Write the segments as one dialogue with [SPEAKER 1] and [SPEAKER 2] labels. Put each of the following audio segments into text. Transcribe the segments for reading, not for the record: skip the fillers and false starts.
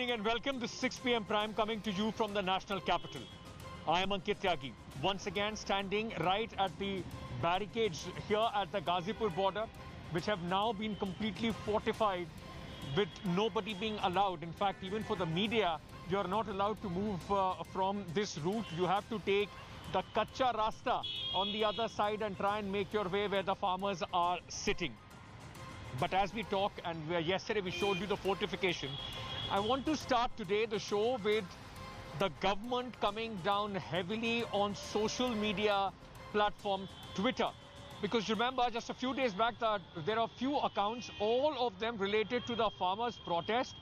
[SPEAKER 1] evening and welcome to 6 p.m. Prime coming to you from the national capital. I am Ankit Tyagi, once again standing right at the barricades here at the Ghazipur border, which have now been completely fortified with nobody being allowed. In fact, even for the media, you are not allowed to move from this route. You have to take the Kacha Rasta on the other side and try and make your way where the farmers are sitting. But as we talk, and yesterday we showed you the fortification, I want to start today the show with the government coming down heavily on social media platform Twitter. Because remember, just a few days back, there are few accounts, all of them related to the farmers' protest,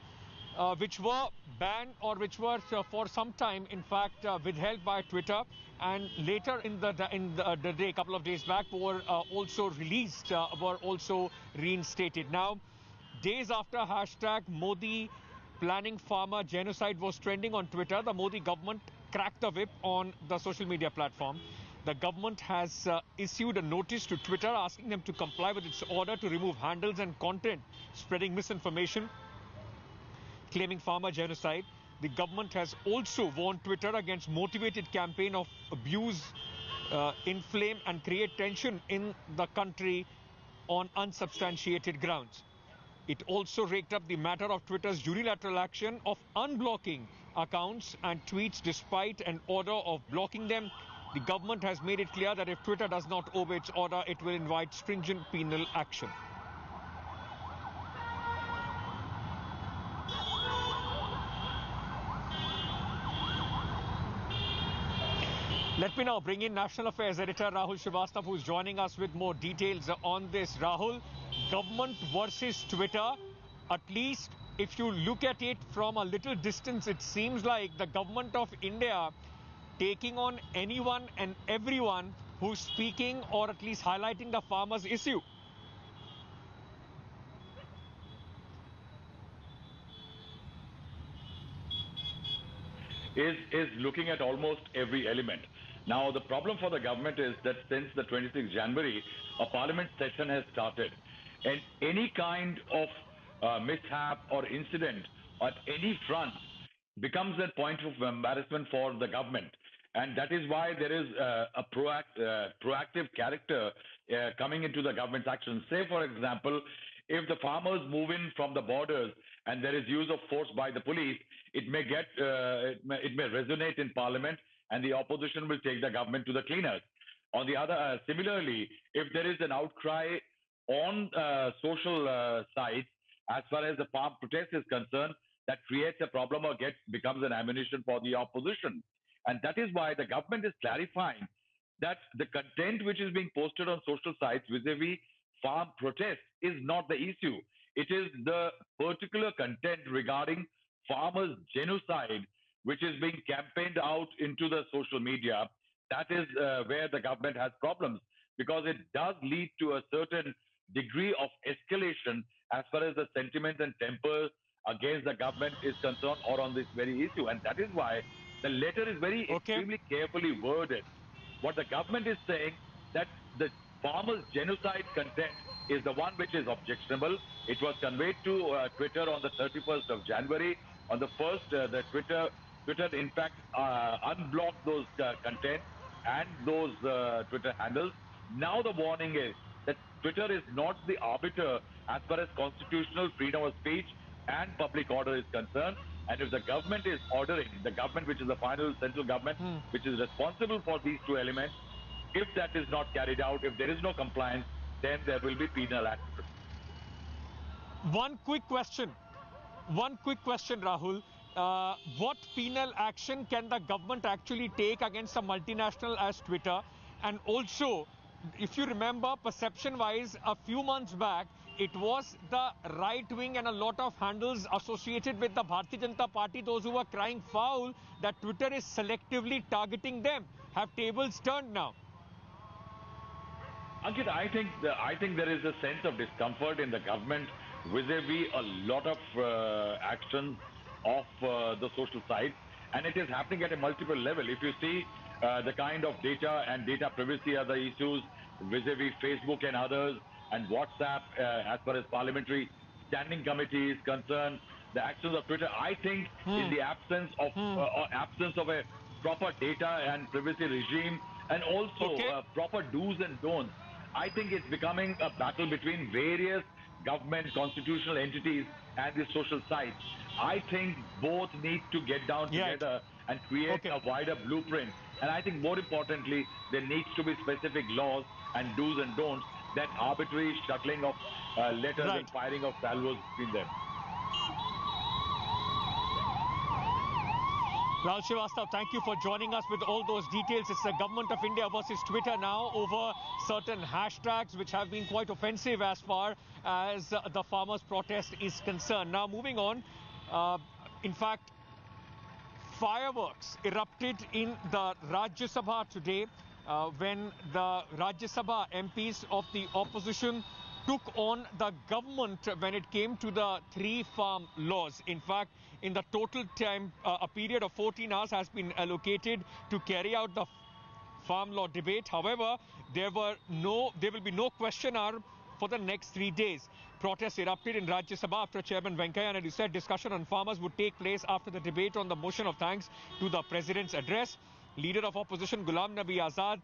[SPEAKER 1] which were banned or which were for some time, in fact, withheld by Twitter. And later in the day, a couple of days back, were also released, were also reinstated. Now, days after hashtag Modi planning farmer genocide was trending on Twitter, the Modi government cracked the whip on the social media platform. The government has issued a notice to Twitter asking them to comply with its order to remove handles and content spreading misinformation, claiming farmer genocide. The government has also warned Twitter against motivated campaign of abuse, inflame and create tension in the country on unsubstantiated grounds. It also raked up the matter of Twitter's unilateral action of unblocking accounts and tweets despite an order of blocking them. The government has made it clear that if Twitter does not obey its order, it will invite stringent penal action. Let me now bring in National Affairs Editor Rahul Srivastava, who's joining us with more details on this. Rahul, government versus Twitter, at least if you look at it from a little distance, it seems like the government of India taking on anyone and everyone who's speaking or at least highlighting the farmers' issue.
[SPEAKER 2] Is looking at almost every element. Now, the problem for the government is that since the 26th January, a parliament session has started, and any kind of mishap or incident at any front becomes a point of embarrassment for the government. And that is why there is a proactive character coming into the government's action. Say, for example, if the farmers move in from the borders and there is use of force by the police, it may resonate in parliament and the opposition will take the government to the cleaners. On the other, similarly, if there is an outcry on social sites as far as the farm protest is concerned, that creates a problem or becomes an ammunition for the opposition. And that is why the government is clarifying that the content which is being posted on social sites vis-a-vis farm protest is not the issue. It is the particular content regarding farmers' genocide which is being campaigned out into the social media. That is where the government has problems, because it does lead to a certain degree of escalation as far as the sentiment and temper against the government is concerned or on this very issue. And that is why the letter is very extremely carefully worded. What the government is saying, that the farmers' genocide content is the one which is objectionable. It was conveyed to Twitter on the 31st of January. On the 1st, the Twitter in fact unblocked those content and those Twitter handles. Now the warning is that Twitter is not the arbiter as far as constitutional freedom of speech and public order is concerned. And if the government is ordering, the government which is the final central government, which is responsible for these two elements, if that is not carried out, if there is no compliance, then there will be penal action.
[SPEAKER 1] One quick question, Rahul. What penal action can the government actually take against a multinational as Twitter? And also, if you remember, perception-wise, a few months back, it was the right wing and a lot of handles associated with the Bharatiya Janata Party, those who were crying foul that Twitter is selectively targeting them. Have tables turned now?
[SPEAKER 2] Ankit, I think there is a sense of discomfort in the government vis-a-vis a lot of actions of the social sites, and it is happening at a multiple level. If you see the kind of data and data privacy are the issues vis-a-vis Facebook and others, and WhatsApp as far as parliamentary standing committee is concerned, the actions of Twitter. I think in the absence of a proper data and privacy regime, and also proper do's and don'ts, I think it's becoming a battle between various government constitutional entities and the social sites. I think both need to get down together and create a wider blueprint. And I think more importantly, there needs to be specific laws and do's and don'ts than arbitrary shuttling of letters and firing of salvos between them.
[SPEAKER 1] Rahul Srivastava, thank you for joining us with all those details. It's the Government of India versus Twitter now over certain hashtags which have been quite offensive as far as the farmers' protest is concerned. Now, moving on, in fact, fireworks erupted in the Rajya Sabha today when the Rajya Sabha MPs of the opposition took on the government when it came to the 3 farm laws. In fact, in the total time, a period of 14 hours has been allocated to carry out the farm law debate. However, there will be no question hour for the next 3 days. Protests erupted in Rajya Sabha after Chairman Venkaiah Naidu said discussion on farmers would take place after the debate on the motion of thanks to the President's address. Leader of opposition Ghulam Nabi Azad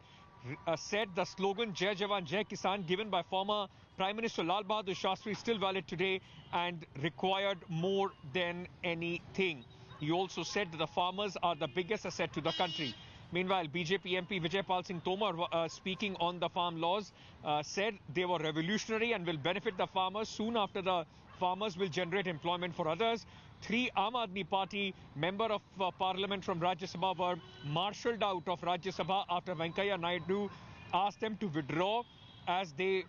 [SPEAKER 1] said the slogan Jai Jawan Jai Kisan given by former Prime Minister Lal Bahadur Shastri is still valid today and required more than anything. He also said that the farmers are the biggest asset to the country. Meanwhile, BJP MP Vijay Pal Singh Tomar, speaking on the farm laws, said they were revolutionary and will benefit the farmers. Soon after, the farmers will generate employment for others. 3 Aam Aadmi Party member of parliament from Rajya Sabha were marshalled out of Rajya Sabha after Venkaiah Naidu asked them to withdraw as they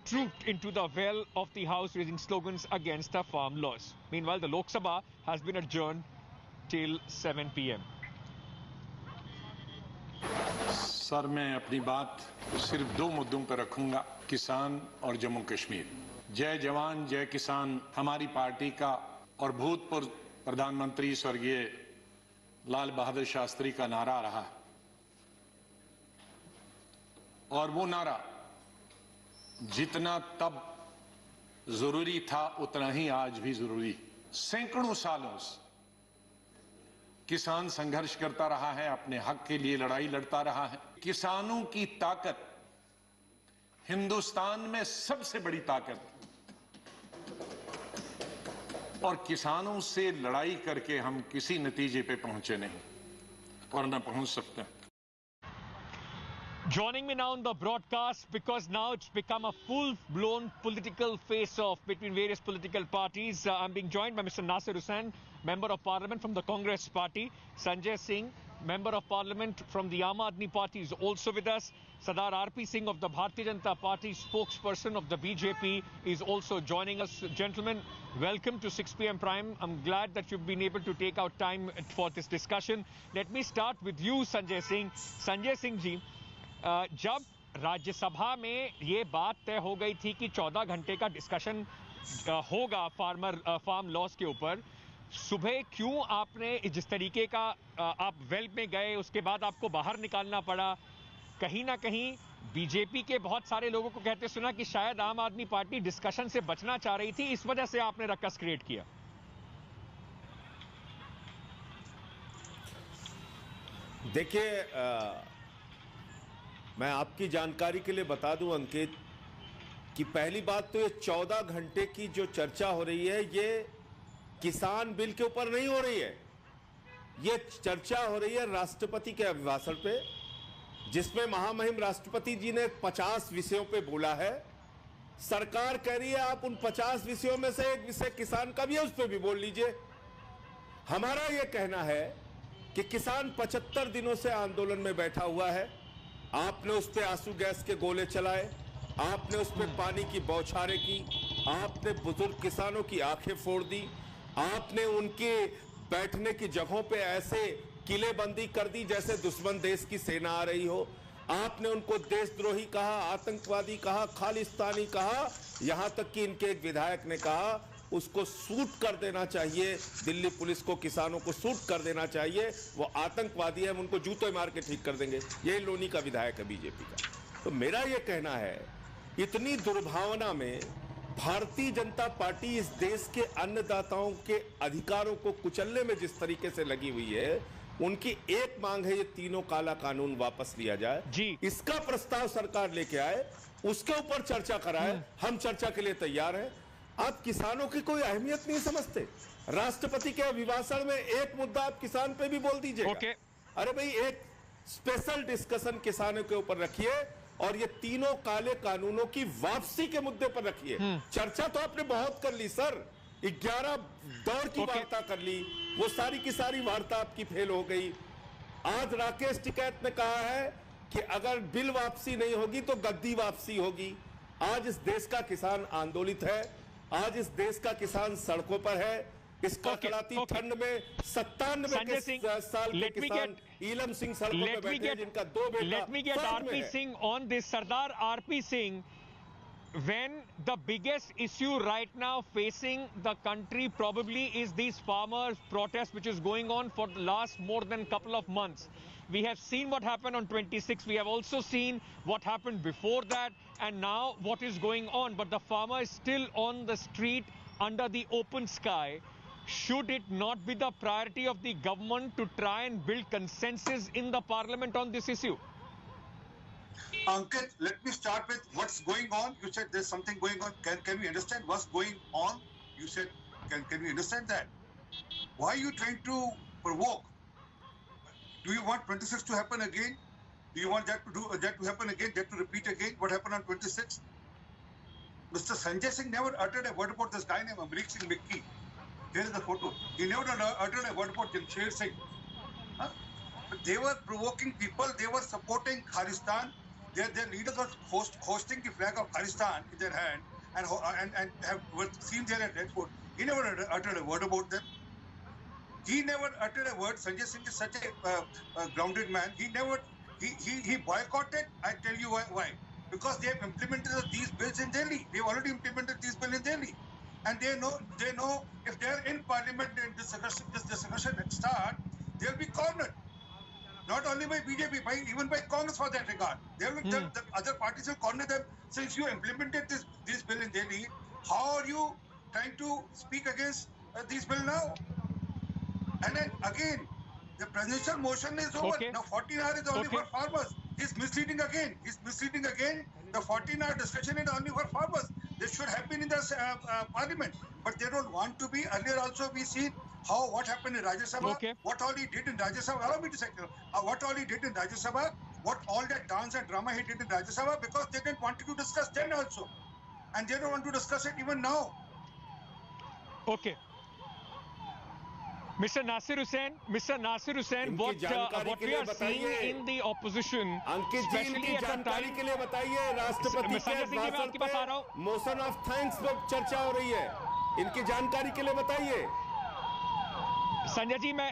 [SPEAKER 1] trooped into the well of the house raising slogans against the farm laws. Meanwhile, the Lok Sabha has been adjourned till 7 p.m.
[SPEAKER 3] Sir, मैं अपनी बात सिर्फ 2 मुद्दों पर रखूंगा, किसान और जम्मू कश्मीर। जय जवान जय किसान हमारी पार्टी का और भूतपूर्व प्रधानमंत्री स्वर्गीय लाल बहादुर शास्त्री का नारा रहा और वो नारा जितना तब जरूरी था उतना ही आज भी जरूरी। सैकड़ों सालों से किसान संघर्ष करता रहा है, अपने हक के लिए लड़ाई लड़ता रहा है। किसानों की ताकत हिंदुस्तान में सबसे बड़ी ताकत, और किसानों से लड़ाई करके हम किसी नतीजे पे पहुंचे नहीं और न पहुंच सकते।
[SPEAKER 1] Joining me now on the broadcast, because now it's become a full-blown political face-off between various political parties. I'm being joined by Mr. Nasir Hussain, Member of Parliament from the Congress Party. Sanjay Singh, Member of Parliament from the Aam Aadmi Party, is also with us. Sardar R.P. Singh of the Bharatiya Janata Party, spokesperson of the BJP, is also joining us. Gentlemen, welcome to 6 p.m. Prime. I'm glad that you've been able to take out time for this discussion. Let me start with you, Sanjay Singh. Sanjay Singh ji, जब राज्यसभा में ये बात तय हो गई थी कि 14 घंटे का डिस्कशन होगा फार्म लॉस के ऊपर, सुबह क्यों आपने जिस तरीके का आप वेल में गए, उसके बाद आपको बाहर निकालना पड़ा? कहीं ना कहीं बीजेपी के बहुत सारे लोगों को कहते सुना कि शायद आम आदमी पार्टी डिस्कशन से बचना चाह रही थी, इस वजह से आपने रक्कस क्रिएट किया।
[SPEAKER 4] देखिए, मैं आपकी जानकारी के लिए बता दूं अंकित कि पहली बात तो ये 14 घंटे की जो चर्चा हो रही है ये किसान बिल के ऊपर नहीं हो रही है। ये चर्चा हो रही है राष्ट्रपति के अभिभाषण पे, जिसमें महामहिम राष्ट्रपति जी ने 50 विषयों पे बोला है। सरकार कह रही है आप उन 50 विषयों में से एक विषय किसान का भी है, उस पर भी बोल लीजिए। हमारा ये कहना है कि किसान 75 दिनों से आंदोलन में बैठा हुआ है। आपने उस पर आंसू गैस के गोले चलाए, आपने उस पर पानी की बौछारें की, आपने बुजुर्ग किसानों की आंखें फोड़ दी, आपने उनके बैठने की जगहों पे ऐसे किलेबंदी कर दी जैसे दुश्मन देश की सेना आ रही हो। आपने उनको देशद्रोही कहा, आतंकवादी कहा, खालिस्तानी कहा, यहां तक कि इनके एक विधायक ने कहा उसको शूट कर देना चाहिए, दिल्ली पुलिस को किसानों को शूट कर देना चाहिए, वो आतंकवादी है, हम उनको जूते मार के ठीक कर देंगे। यही लोनी का विधायक है बीजेपी का। तो मेरा ये कहना है, इतनी दुर्भावना में भारतीय जनता पार्टी इस देश के अन्नदाताओं के अधिकारों को कुचलने में जिस तरीके से लगी हुई है, उनकी एक मांग है ये तीनों काला कानून वापस लिया जाए
[SPEAKER 1] जी।
[SPEAKER 4] इसका प्रस्ताव सरकार लेके आए, उसके ऊपर चर्चा कराए। हम चर्चा के लिए तैयार हैं। आप किसानों की कोई अहमियत नहीं समझते? राष्ट्रपति के अभिभाषण में एक मुद्दा आप किसान पे भी बोल दीजिए। अरे भाई, एक स्पेशल डिस्कशन किसानों के ऊपर रखिए और ये तीनों काले कानूनों की वापसी के मुद्दे पर रखिए। चर्चा तो आपने बहुत कर ली सर, 11 दौर की वार्ता कर ली, वो सारी की सारी वार्ता आपकी फेल हो गई। आज राकेश टिकैत ने कहा है कि अगर बिल वापसी नहीं होगी तो गद्दी वापसी होगी। आज इस देश का किसान आंदोलित है, आज इस देश का किसान सड़कों पर है। इस कड़कड़ाती ठंड में 97 साल के किसान ईलम सिंह सड़कों पे बैठे हैं, जिनका 2 बेटा।
[SPEAKER 1] Let me get RP Singh on this. Sardar RP Singh, when the biggest issue right now facing the country probably is these farmers' protest which is going on for the last more than couple of months. We have seen what happened on 26. We have also seen what happened before that, and now what is going on. But the farmer is still on the street under the open sky. Should it not be the priority of the government to try and build consensus in the parliament on this issue?
[SPEAKER 5] Ankit, let me start with what's going on. You said there's something going on. Can we understand what's going on? You said, can we understand that? Why are you trying to provoke? Do you want 26 to happen again? Do you want that to happen again? That to repeat again? What happened on 26? Mr. Sanjay Singh never uttered a word about this guy named Amrik Singh Mikki. Here is the photo. He never uttered a word about Jamshed Singh. Huh? They were provoking people. They were supporting Kharistan. Their leaders were hosting the flag of Kharistan in their hand and were seen there at Red Fort. He never uttered a word about them. He never uttered a word. Sanjay Singh is such a grounded man. He boycotted. I tell you why. Because they have implemented these bills in Delhi. They have already implemented these bills in Delhi. And they know if they are in parliament and this discussion start, they will be cornered. Not only by BJP, even by Congress for that regard. The other parties will corner them. Since you implemented this bill in Delhi, how are you trying to speak against this bill now? And then again, the presidential motion is over. Now 14 hours is only for farmers. He's misleading again. The 14-hour discussion is only for farmers. This should have been in the parliament, but they don't want to be. Earlier also we see what happened in Rajya Sabha, what all he did in Rajya Sabha. Allow me to say, what all he did in Rajya Sabha, what all that dance and drama he did in Rajya Sabha, because they didn't want to discuss then also, and they don't want to discuss it even now.
[SPEAKER 1] Okay. Mr. Nasir Hussain, what we are seeing in the opposition, especially at the time,
[SPEAKER 4] के लिए बताइए, राष्ट्रपति के भाषण पे motion of thanks पर चर्चा हो रही है, इनकी जानकारी के लिए बताइए।
[SPEAKER 1] संजय जी, मैं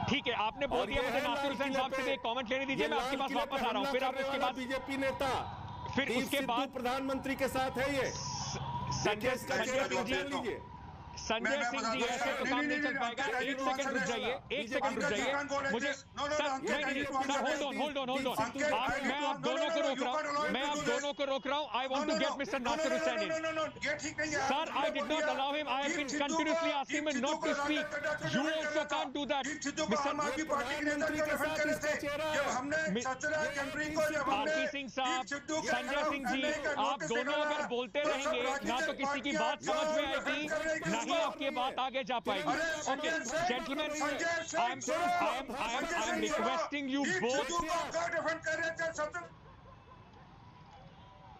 [SPEAKER 1] ठीक है, आपने बोल दिया, मुझे नासिर हुसैन साहब से एक कमेंट लेने दीजिए, मैं आपके पास वापस आ रहा हूँ। फिर आप उसके बाद
[SPEAKER 4] बीजेपी नेता,
[SPEAKER 1] फिर उसके बाद
[SPEAKER 4] प्रधानमंत्री के साथ है ये
[SPEAKER 1] संजय सिंह जी, ऐसे तो काम नहीं चल पाएगा। एक सेकंड रुक जाइए, मुझे होल्ड ऑन, मैं आप दोनों को रोक रहा हूँ। I want to get mister Nasir Hussain in. Sir, I did not allow him, I have been continuously asking him not to speak. You also can't do that. RP Singh sahab, Sanjay Singh ji, आप दोनों अगर बोलते रहेंगे ना तो किसी की बात समझ में आएगी, ना ही आपकी बात आगे जा पाएगी। Okay gentleman, I am requesting you both,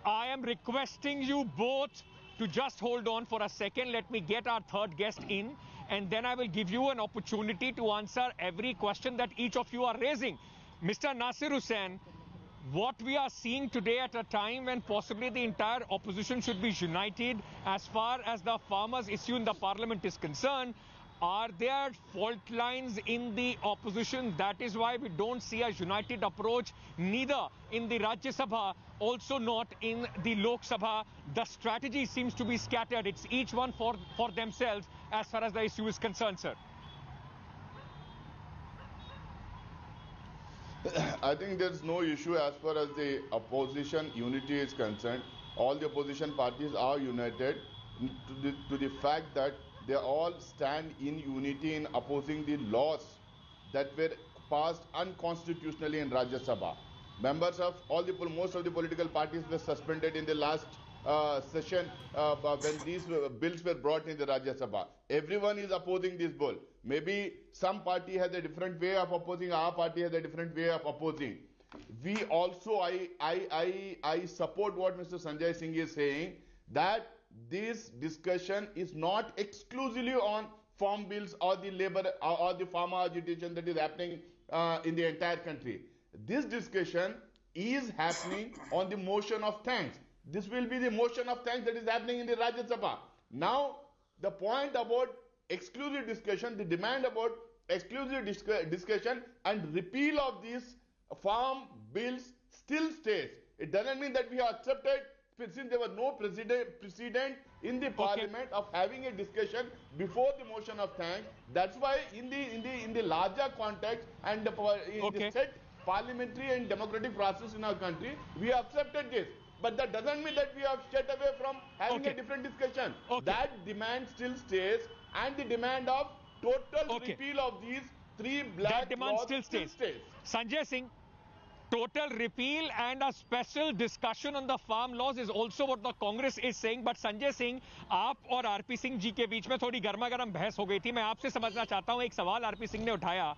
[SPEAKER 1] I am requesting you both to just hold on for a second. Let me get our third guest in, and then I will give you an opportunity to answer every question that each of you are raising. Mr. Nasir Hussain, what we are seeing today at a time when possibly the entire opposition should be united as far as the farmers' issue in the parliament is concerned, are there fault lines in the opposition? That is why we don't see a united approach, neither in the Rajya Sabha, also not in the Lok Sabha. The strategy seems to be scattered. It's each one for themselves as far as the issue is concerned, sir.
[SPEAKER 6] I think there's no issue as far as the opposition unity is concerned. all the opposition parties are united to the fact that they all stand in unity in opposing the laws that were passed unconstitutionally in Rajya Sabha. Members of most of the political parties were suspended in the last session when these bills were brought in the Rajya Sabha. Everyone is opposing this bill. Maybe some party has a different way of opposing, our party has a different way of opposing. We also, I support what Mr. Sanjay Singh is saying, that this discussion is not exclusively on farm bills or the labor or the farmer agitation that is happening in the entire country. This discussion is happening on the motion of thanks. This will be the motion of thanks that is happening in the Rajya Sabha. Now, the point about exclusive discussion, the demand about exclusive discussion and repeal of these farm bills still stays. It doesn't mean that we have accepted, since there was no precedent in the parliament of having a discussion before the motion of thanks. That's why in the larger context and in the set parliamentary and democratic process in our country, we have accepted this. But that doesn't mean that we have stepped away from having a different discussion. That demand still stays, and the demand of total repeal of these three black
[SPEAKER 1] that demand
[SPEAKER 6] laws
[SPEAKER 1] still stays. Sanjay Singh, total repeal and a special discussion on the farm laws is also what the Congress is saying. But Sanjay Singh, आप और RP Singh ji के बीच में थोड़ी गर्मा-गर्म बहस हो गई थी. मैं आपसे समझना चाहता हूं, एक सवाल आरपी सिंह ने उठाया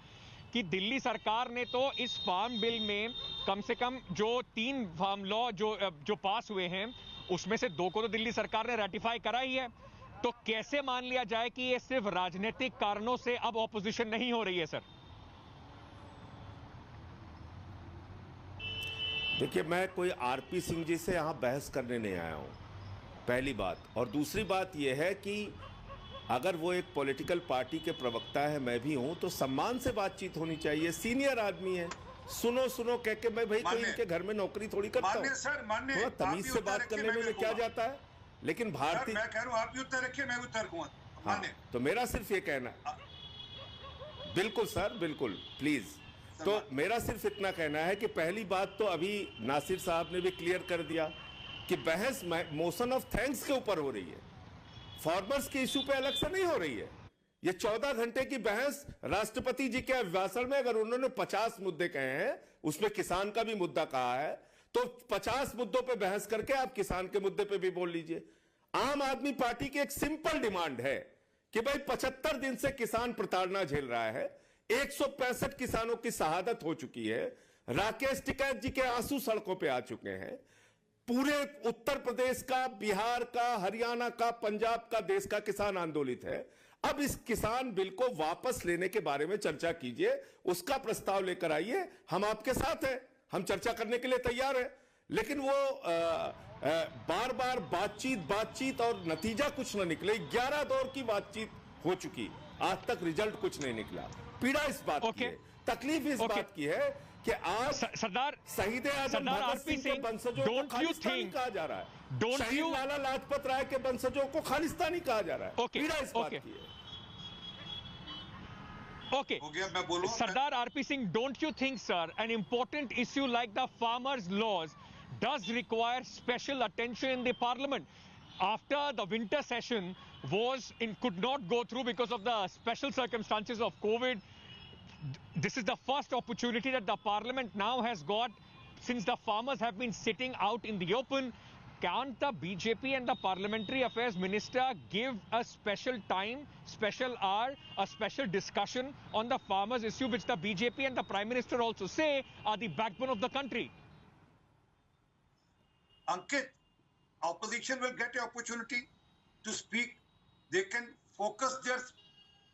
[SPEAKER 1] कि दिल्ली सरकार ने तो इस फार्म बिल में कम से कम जो 3 फार्म लॉ जो पास हुए हैं, उसमें से 2 को तो दिल्ली सरकार ने रेटिफाई करा ही है. तो कैसे मान लिया जाए कि ये सिर्फ राजनीतिक कारणों से अब ऑपोजिशन नहीं हो रही है? सर
[SPEAKER 4] देखिए, मैं कोई आरपी सिंह जी से यहां बहस करने नहीं आया हूं, पहली बात. और दूसरी बात यह है कि अगर वो एक पॉलिटिकल पार्टी के प्रवक्ता है, मैं भी हूं, तो सम्मान से बातचीत होनी चाहिए. सीनियर आदमी है, सुनो कह के मैं भाई कोई इनके घर में नौकरी थोड़ी करता हूं. थोड़ा तमीज से बात करने में क्या जाता है. लेकिन भारतीय,
[SPEAKER 5] मैं कह रहा हूं आप भी उत्तर रखिए, मैं भी उत्तर दूंगा.
[SPEAKER 4] हाँ, तो मेरा सिर्फ ये कहना है. बिल्कुल सर, बिल्कुल, प्लीज. तो मेरा सिर्फ इतना कहना है कि पहली बात तो अभी नासिर साहब ने भी क्लियर कर दिया कि बहस मोशन ऑफ थैंक्स के ऊपर हो रही है, फार्मर्स के इशू पे अलग से नहीं हो रही है. ये 14 घंटे की बहस राष्ट्रपति जी के अभिभाषण में अगर उन्होंने 50 मुद्दे कहे हैं, उसमें किसान का भी मुद्दा कहा है, तो 50 मुद्दों पे बहस करके आप किसान के मुद्दे पे भी बोल लीजिए. आम आदमी पार्टी की एक सिंपल डिमांड है कि भाई 75 दिन से किसान प्रताड़ना झेल रहा है. 165 किसानों की शहादत हो चुकी है. राकेश टिकैत जी के आंसू सड़कों पे आ चुके हैं. पूरे उत्तर प्रदेश का, बिहार का, हरियाणा का, पंजाब का, देश का किसान आंदोलित है. अब इस किसान बिल को वापस लेने के बारे में चर्चा कीजिए, उसका प्रस्ताव लेकर आइए. हम आपके साथ हैं, हम चर्चा करने के लिए तैयार हैं. लेकिन वो बार बार बातचीत और नतीजा कुछ न निकले. 11 दौर की बातचीत हो चुकी, आज तक रिजल्ट कुछ नहीं निकला. पीड़ा इस बात की है, तकलीफ इस बात की है कि आज
[SPEAKER 1] सरदार
[SPEAKER 4] शहीद आजम भगत सिंह के वंशजों को खालिस्तानी कहा जा रहा है. शहीद लाला लाजपत राय के वंशजों को खालिस्तानी कहा जा रहा है. पीड़ा इस बात की है.
[SPEAKER 1] Sardar RP Singh, don't you think, sir, an important issue like the farmers' laws does require special attention in the parliament? After the winter session could not go through because of the special circumstances of COVID, this is the first opportunity that the parliament now has got, since the farmers have been sitting out in the open. Can't the BJP and the Parliamentary Affairs Minister give a special time, special hour, a special discussion on the farmers' issue, which the BJP and the Prime Minister also say are the backbone of the country?
[SPEAKER 5] Ankit, opposition will get an opportunity to speak. They can focus their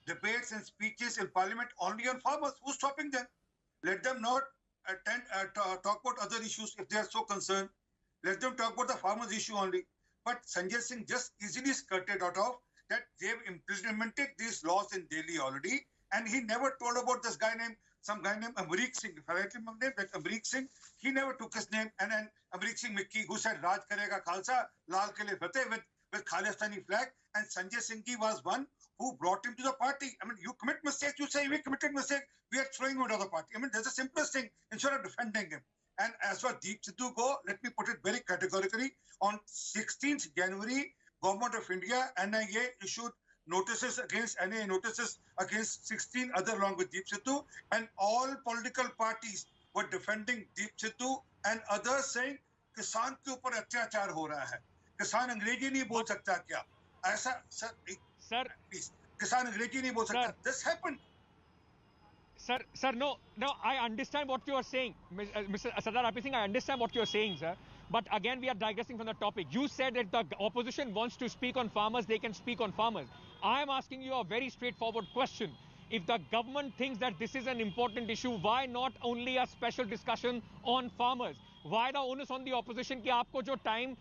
[SPEAKER 5] debates and speeches in Parliament only on farmers. Who's stopping them? Let them not talk about other issues if they are so concerned. Let them talk about the farmers' issue only. But Sanjay Singh just easily skirted out of that. They've implemented these laws in Delhi already, and he never told about this guy named, some guy named Amrik Singh. If I remember that Amrik Singh, he never took his name. And then Amrik Singh Mickey, who said Raj Karega Khalsa, Lal Kile Fateh with Khalistani flag. And Sanjay Singh ji was one who brought him to the party. I mean, you commit mistakes, you say we committed mistake, we are throwing him out of the party. I mean, there's the simplest thing instead of defending him. And as far as Deep Sidhu go, let me put it very categorically. On 16th January, Government of India, NIA issued notices against 16 other along with Deep Sidhu, and all political parties were defending Deep Sidhu and others saying किसान के ऊपर अत्याचार हो रहा है, किसान अंग्रेजी नहीं बोल सकता क्या? ऐसा सर किसान अंग्रेजी नहीं बोल सकता. This happened.
[SPEAKER 1] Sir, no, I understand what you are saying, Mr. Sardar RP Singh. I understand what you are saying, sir. But again, we are digressing from the topic. You said that the opposition wants to speak on farmers, they can speak on farmers. I am asking you a very straightforward question. If the government thinks that this is an important issue, why not only a special discussion on farmers? Why the onus on the opposition कि आपको जो time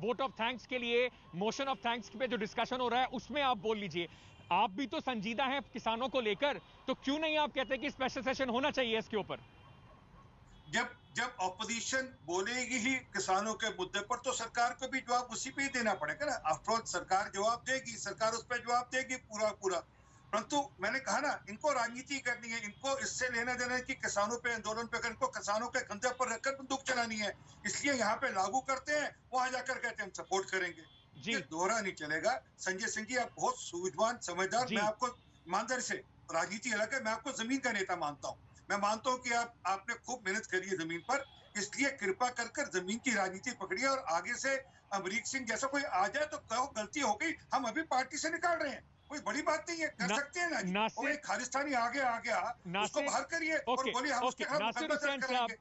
[SPEAKER 1] vote of thanks के लिए motion of thanks पे जो discussion हो रहा है उसमें आप बोल लीजिए. आप भी तो संजीदा हैं किसानों को लेकर, तो क्यों नहीं आप कहते कि स्पेशल सेशन होना चाहिए इसके ऊपर?
[SPEAKER 5] जब ऑपोजिशन बोलेगी ही किसानों के मुद्दे पर तो सरकार को भी जवाब उसी पे ही देना पड़ेगा ना. आफ्टर ऑल सरकार जवाब देगी, सरकार उस पर जवाब देगी पूरा. परंतु मैंने कहा ना, इनको राजनीति करनी है, इनको इससे लेना देना है कि किसानों पे आंदोलन पे इनको किसानों के कंधे पर रखकर बंदूक चलानी है, इसलिए यहाँ पे लागू करते हैं, वहां जाकर कहते हैं हम सपोर्ट करेंगे. ये दोहरा नहीं चलेगा. संजय सिंह जी, आप बहुत सूझवान समझदार, मैं आपको ईमानदारी से, राजनीति अलग है, मैं आपको जमीन का नेता मानता हूँ. मैं मानता हूँ कि आपने खूब मेहनत करी है जमीन पर, इसलिए कृपा कर जमीन की राजनीति पकड़िए और आगे से अमरीक सिंह जैसा कोई आ जाए तो कहो गलती हो गई, हम अभी पार्टी से निकाल रहे हैं, कोई बड़ी बात नहीं है, कर सकते हैं ना. और एक खालिस्तानी आ गया उसको बाहर करिए और बोलिए हम उसके खिलाफ मुकदमा दर्ज करेंगे.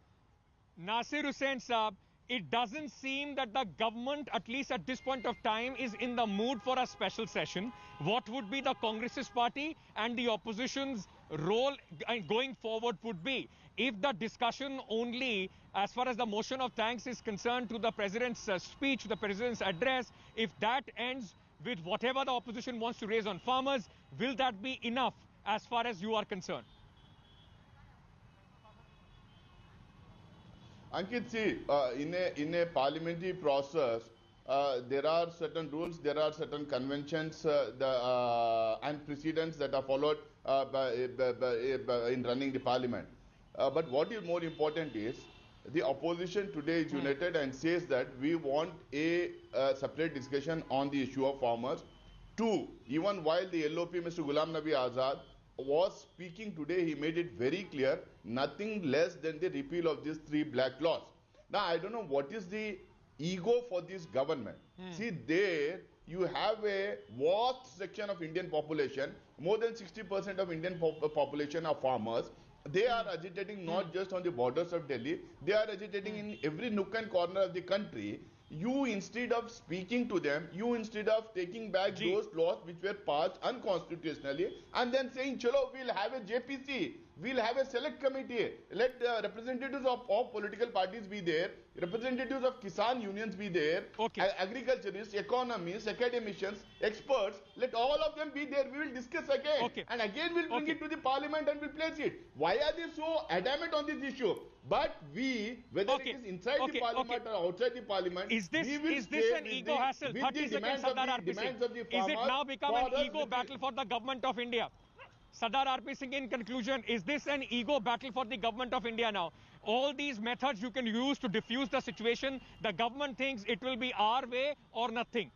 [SPEAKER 1] Nasir Hussain Saab, it doesn't seem that the government, at least at this point of time, is in the mood for a special session. What would be the Congress party and the opposition's role going forward would be? If the discussion only, as far as the motion of thanks is concerned, to the president's speech, the president's address, if that ends with whatever the opposition wants to raise on farmers, will that be enough as far as you are concerned?
[SPEAKER 6] Ankit, see, in a parliamentary process, there are certain rules, there are certain conventions and precedents that are followed in running the parliament. But what is more important is the opposition today is united and says that we want a separate discussion on the issue of farmers. Two, even while the LOP, Mr. Ghulam Nabi Azad, was speaking today, he made it very clear, nothing less than the repeal of these 3 black laws. Now, I don't know what is the ego for this government. See, there you have a vast section of Indian population, more than 60% of Indian population are farmers. They are agitating not just on the borders of Delhi, they are agitating in every nook and corner of the country. You, instead of speaking to them, you, instead of taking back those laws which were passed unconstitutionally and then saying, chalo, we'll have a JPC, we'll have a select committee, let representatives of all political parties be there, representatives of Kisan unions be there, agriculturists, economists, academicians, experts, let all of them be there. We will discuss again. And again we'll bring it to the parliament and we'll place it. Why are they so adamant on this issue? But we, whether it is inside the parliament or outside the parliament,
[SPEAKER 1] is this an ego hassle? 30 seconds, Sardar RP Singh. Is it now become an ego battle for the government of India? Sardar RP Singh, in conclusion, is this an ego battle for the government of India now? All these methods you can use to diffuse the situation, the government thinks it will be our way or nothing.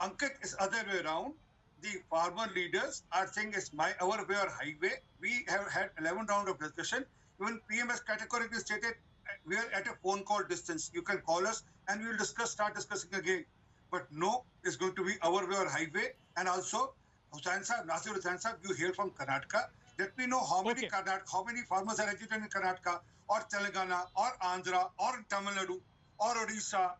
[SPEAKER 5] Ankit, it's other way around. The farmer leaders are saying it's our way or highway. We have had 11 rounds of discussion. Even PM has categorically stated we are at a phone call distance. You can call us and we will start discussing again. But no, it's going to be our way or highway. And also, Nasir Hussain Saab, you hail from Karnataka. Let me know how many farmers are agitated in Karnataka or Telangana or Andhra or Tamil Nadu or Odisha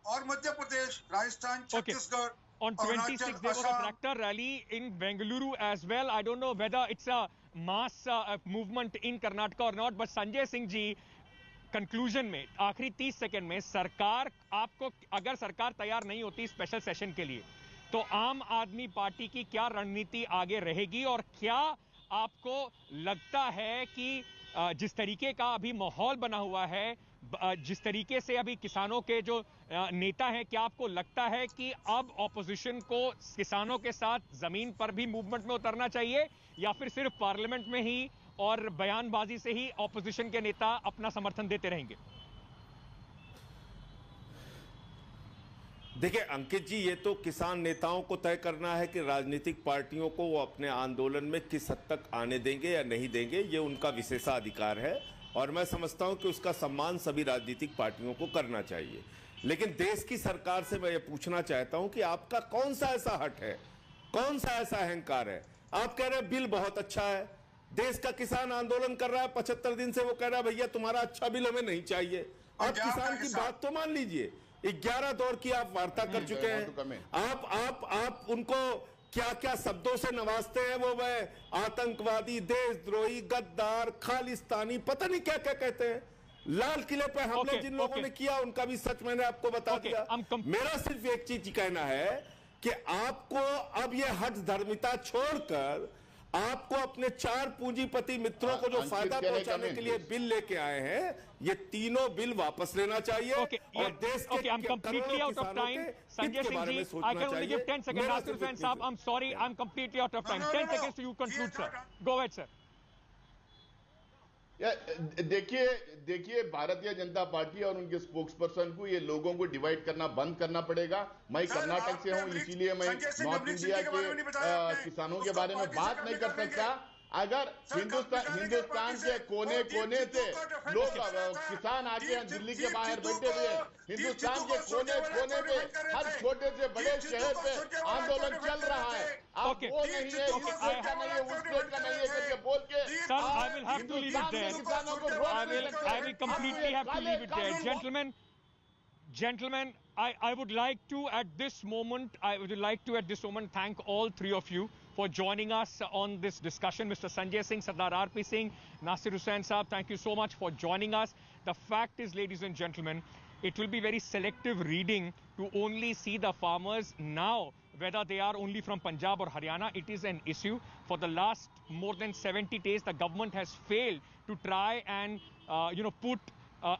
[SPEAKER 5] or Madhya Pradesh, Rajasthan, Chhattisgarh.
[SPEAKER 1] On 26th, there was a tractor rally in Bengaluru as well. I don't know whether it's a mass movement in Karnataka or not, but Sanjay Singh ji, conclusion में आखिरी 30 second में सरकार आपको, अगर सरकार तैयार नहीं होती स्पेशल सेशन के लिए, तो आम आदमी पार्टी की क्या रणनीति आगे रहेगी और क्या आपको लगता है कि जिस तरीके का अभी माहौल बना हुआ है, जिस तरीके से अभी किसानों के जो नेता हैं, क्या आपको लगता है कि अब ऑपोजिशन को किसानों के साथ जमीन पर भी मूवमेंट में उतरना चाहिए या फिर सिर्फ पार्लियामेंट में ही और बयानबाजी से ही ऑपोजिशन के नेता अपना समर्थन देते रहेंगे?
[SPEAKER 4] देखिए अंकित जी, ये तो किसान नेताओं को तय करना है कि राजनीतिक पार्टियों को वो अपने आंदोलन में किस हद तक आने देंगे या नहीं देंगे, ये उनका विशेषाधिकार है और मैं समझता हूं कि उसका सम्मान सभी राजनीतिक पार्टियों को करना चाहिए। लेकिन देश की सरकार से मैं ये पूछना चाहता हूं कि आपका कौन सा ऐसा हट है, कौन सा ऐसा अहंकार है? आप कह रहे हैं बिल बहुत अच्छा है, देश का किसान आंदोलन कर रहा है 75 दिन से, वो कह रहा है भैया तुम्हारा अच्छा बिल हमें नहीं चाहिए। आप किसान की बात तो मान लीजिए, 11 दौर की आप वार्ता कर चुके हैं। आप उनको क्या क्या शब्दों से नवाजते हैं, वो वह आतंकवादी, देशद्रोही, गद्दार, खालिस्तानी, पता नहीं क्या क्या कहते हैं। लाल किले पे हमले जिन लोगों ने किया उनका भी सच मैंने आपको बता दिया। मेरा सिर्फ एक चीज कहना है कि आपको अब ये हठ धर्मिता छोड़कर आपको अपने 4 पूंजीपति मित्रों को जो फायदा पहुंचाने के लिए बिल लेके आए हैं, ये तीनों बिल वापस लेना चाहिए और देश के
[SPEAKER 1] I'm completely out of time. Sanjay Singh ji, I can only give 10 seconds. Nasir Hussain Saab, I'm sorry, I'm completely out of time. 10 seconds to you conclude, sir. Go ahead, sir.
[SPEAKER 6] देखिए Bharatiya Janata party और उनके spokesperson को ये लोगों को divide करना बंद करना पड़ेगा। मैं कर्नाटक से हूं, इसीलिए मैं नॉर्थ इंडिया के किसानों के बारे में बात नहीं कर सकता। अगर हिंदुस्तान के कोने कोने से लोग किसान आके दिल्ली के बाहर बैठे हुए, हिंदुस्तान के कोने कोने में हर छोटे से बड़े शहर पे आंदोलन चल रहा है। आप वो नहीं है, इस स्टेट का नहीं है, उस स्टेट का नहीं है करके बोल के किसानों को
[SPEAKER 1] I will completely have to leave it there. Gentlemen, I would like to at this moment thank all three of you for joining us on this discussion. Mr. Sanjay Singh, Sardar RP Singh, Nasir Hussain Saab, thank you so much for joining us. The fact is, ladies and gentlemen, it will be very selective reading to only see the farmers now, whether they are only from Punjab or Haryana. It is an issue. For the last more than 70 days, the government has failed to try and put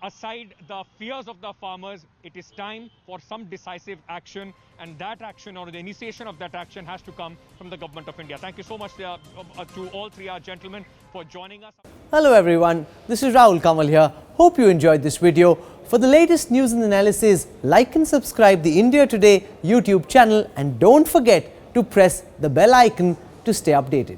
[SPEAKER 1] aside the fears of the farmers. It is time for some decisive action, and that action or the initiation of that action has to come from the government of India. Thank you so much to all three gentlemen for joining us.
[SPEAKER 7] Hello everyone, this is Rahul Kamal here. Hope you enjoyed this video. For the latest news and analysis, like and subscribe the India Today YouTube channel, and don't forget to press the bell icon to stay updated.